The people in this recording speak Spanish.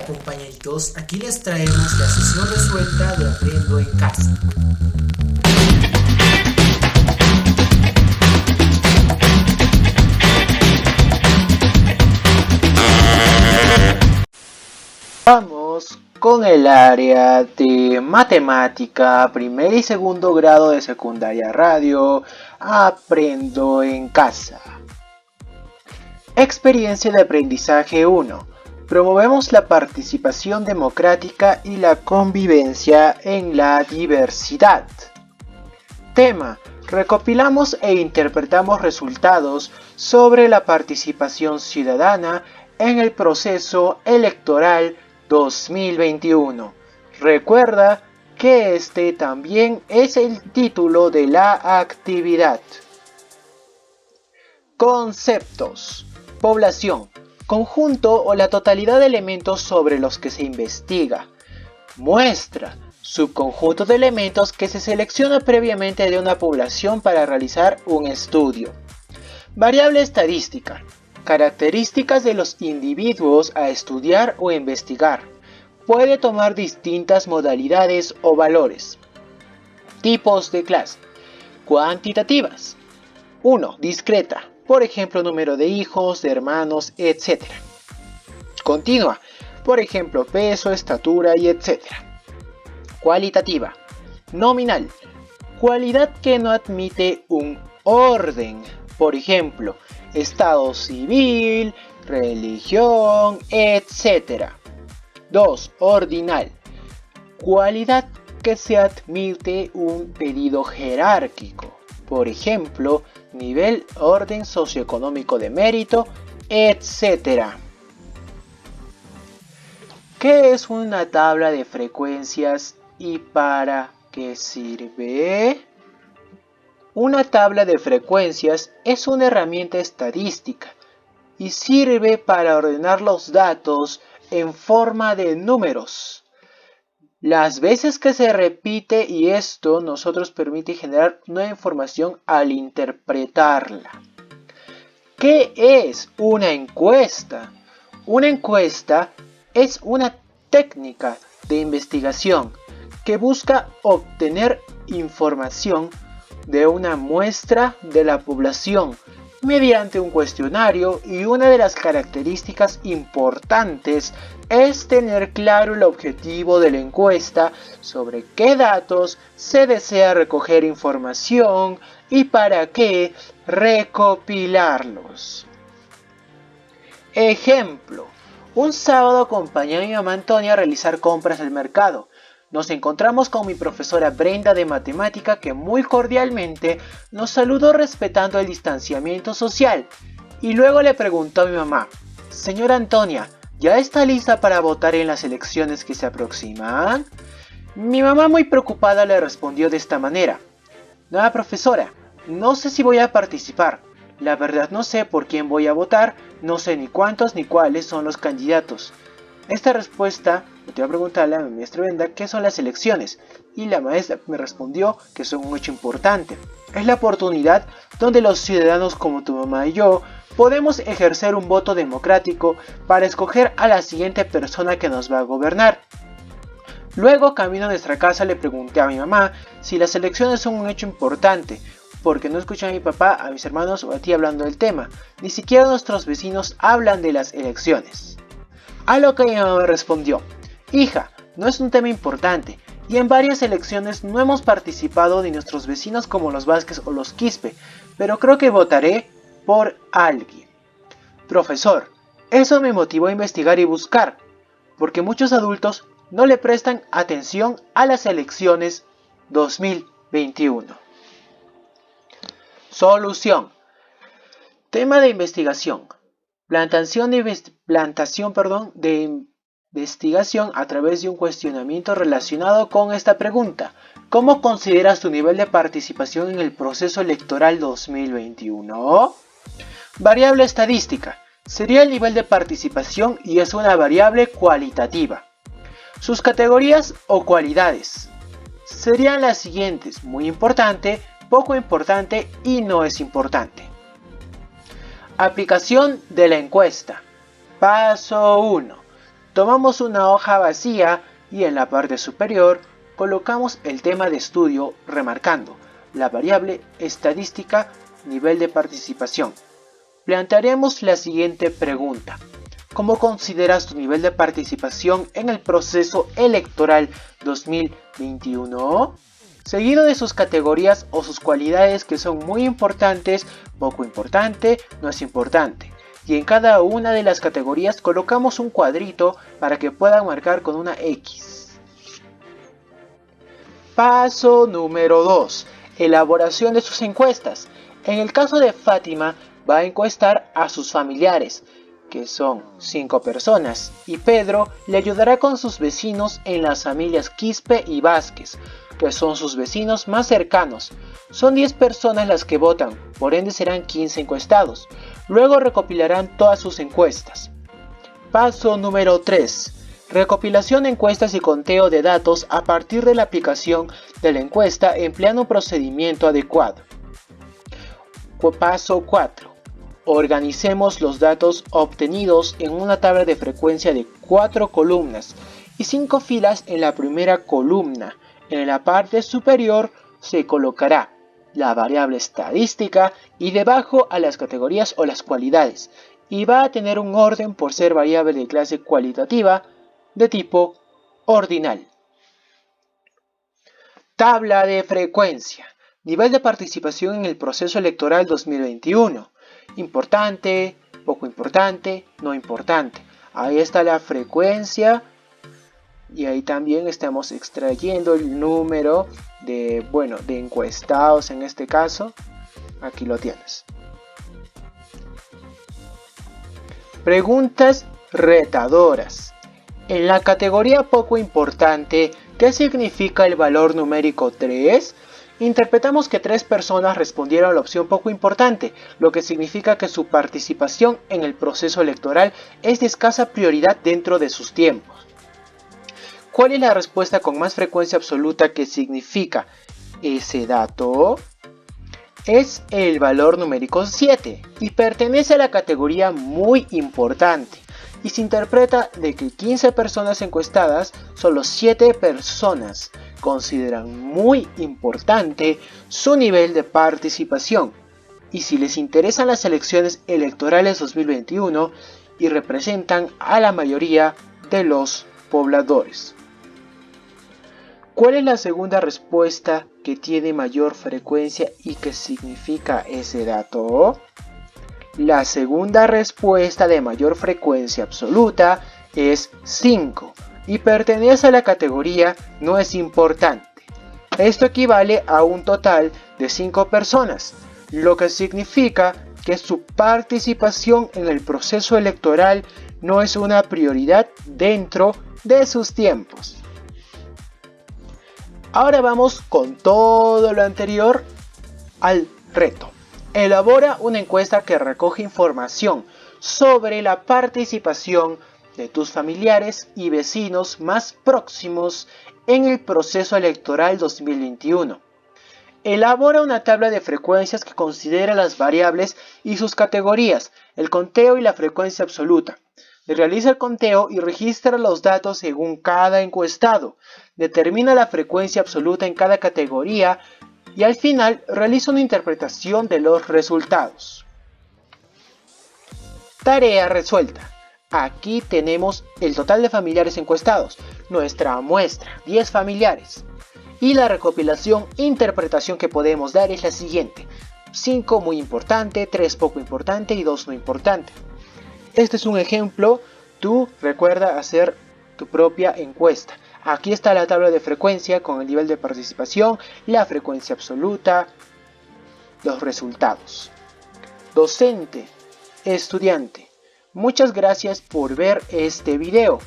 compañeritos, aquí les traemos la sesión resuelta de Aprendo en Casa. Vamos con el área de matemática, primer y segundo grado de secundaria radio, Aprendo en Casa. Experiencia de aprendizaje 1. Promovemos la participación democrática y la convivencia en la diversidad. Tema. Recopilamos e interpretamos resultados sobre la participación ciudadana en el proceso electoral 2021. Recuerda que este también es el título de la actividad. Conceptos. Población. Conjunto o la totalidad de elementos sobre los que se investiga. Muestra. Subconjunto de elementos que se selecciona previamente de una población para realizar un estudio. Variable estadística. Características de los individuos a estudiar o investigar. Puede tomar distintas modalidades o valores. Tipos de clase. Cuantitativas. 1. Discreta. Por ejemplo, número de hijos, de hermanos, etc. Continua. Por ejemplo, peso, estatura y etc. Cualitativa. Nominal. Cualidad que no admite un orden. Por ejemplo, estado civil, religión, etc. 2. Ordinal. Cualidad que se admite un pedido jerárquico. Por ejemplo, nivel, orden socioeconómico de mérito, etc. ¿Qué es una tabla de frecuencias y para qué sirve? Una tabla de frecuencias es una herramienta estadística y sirve para ordenar los datos en forma de números. Las veces que se repite y esto nos permite generar nueva información al interpretarla. ¿Qué es una encuesta? Una encuesta es una técnica de investigación que busca obtener información de una muestra de la población mediante un cuestionario, y una de las características importantes es tener claro el objetivo de la encuesta, sobre qué datos se desea recoger información y para qué recopilarlos. Ejemplo. Un sábado acompañé a mi mamá Antonia a realizar compras del mercado. Nos encontramos con mi profesora Brenda de matemática, que muy cordialmente nos saludó respetando el distanciamiento social, y luego le preguntó a mi mamá: «Señora Antonia, ¿ya está lista para votar en las elecciones que se aproximan?». Mi mamá, muy preocupada, le respondió de esta manera: «No, profesora, no sé si voy a participar. La verdad no sé por quién voy a votar, no sé ni cuántos ni cuáles son los candidatos». Esta respuesta le voy a preguntarle a mi maestra Brenda qué son las elecciones, y la maestra me respondió que son un hecho importante. Es la oportunidad donde los ciudadanos como tu mamá y yo podemos ejercer un voto democrático para escoger a la siguiente persona que nos va a gobernar. Luego, camino a nuestra casa, le pregunté a mi mamá si las elecciones son un hecho importante, porque no escuché a mi papá, a mis hermanos o a ti hablando del tema. Ni siquiera nuestros vecinos hablan de las elecciones. A lo que mi mamá me respondió: «Hija, no es un tema importante, y en varias elecciones no hemos participado, ni nuestros vecinos como los Vázquez o los Quispe, pero creo que votaré por alguien». Profesor, eso me motivó a investigar y buscar, porque muchos adultos no le prestan atención a las elecciones 2021. Solución. Tema de investigación. Plantación de investigación a través de un cuestionamiento relacionado con esta pregunta: ¿cómo consideras tu nivel de participación en el proceso electoral 2021? Variable estadística. Sería el nivel de participación y es una variable cualitativa. Sus categorías o cualidades serían las siguientes: muy importante, poco importante y no es importante. Aplicación de la encuesta. Paso 1. Tomamos una hoja vacía y en la parte superior colocamos el tema de estudio remarcando la variable estadística nivel de participación. Plantearemos la siguiente pregunta. ¿Cómo consideras tu nivel de participación en el proceso electoral 2021? Seguido de sus categorías o sus cualidades que son muy importantes, poco importante, no es importante. Y en cada una de las categorías colocamos un cuadrito para que puedan marcar con una X. Paso número 2. Elaboración de sus encuestas. En el caso de Fátima, va a encuestar a sus familiares, que son 5 personas, y Pedro le ayudará con sus vecinos en las familias Quispe y Vázquez, que son sus vecinos más cercanos. Son 10 personas las que votan, por ende serán 15 encuestados. Luego recopilarán todas sus encuestas. Paso número 3. Recopilación de encuestas y conteo de datos a partir de la aplicación de la encuesta empleando un procedimiento adecuado. Paso 4. Organicemos los datos obtenidos en una tabla de frecuencia de 4 columnas y 5 filas en la primera columna. En la parte superior se colocará la variable estadística y debajo a las categorías o las cualidades, y va a tener un orden por ser variable de clase cualitativa de tipo ordinal. Tabla de frecuencia. Nivel de participación en el proceso electoral 2021. Importante, poco importante, no importante. Ahí está la frecuencia y ahí también estamos extrayendo el número de encuestados en este caso. Aquí lo tienes. Preguntas retadoras. En la categoría poco importante, ¿qué significa el valor numérico 3? Interpretamos que 3 personas respondieron a la opción poco importante, lo que significa que su participación en el proceso electoral es de escasa prioridad dentro de sus tiempos. ¿Cuál es la respuesta con más frecuencia absoluta que significa ese dato? Es el valor numérico 7 y pertenece a la categoría muy importante. Y se interpreta de que 15 personas encuestadas, solo 7 personas consideran muy importante su nivel de participación. Y si les interesan las elecciones electorales 2021 y representan a la mayoría de los pobladores. ¿Cuál es la segunda respuesta que tiene mayor frecuencia y que significa ese dato? La segunda respuesta de mayor frecuencia absoluta es 5 y pertenece a la categoría no es importante. Esto equivale a un total de 5 personas, lo que significa que su participación en el proceso electoral no es una prioridad dentro de sus tiempos. Ahora vamos con todo lo anterior al reto. Elabora una encuesta que recoge información sobre la participación de tus familiares y vecinos más próximos en el proceso electoral 2021. Elabora una tabla de frecuencias que considera las variables y sus categorías, el conteo y la frecuencia absoluta. Realiza el conteo y registra los datos según cada encuestado. Determina la frecuencia absoluta en cada categoría y al final realiza una interpretación de los resultados. Tarea resuelta. Aquí tenemos el total de familiares encuestados, nuestra muestra, 10 familiares. Y la recopilación e interpretación que podemos dar es la siguiente: 5 muy importante, 3 poco importante y 2 no importante. Este es un ejemplo. Tú recuerda hacer tu propia encuesta. Aquí está la tabla de frecuencia con el nivel de participación, la frecuencia absoluta, los resultados. Docente, estudiante, muchas gracias por ver este video.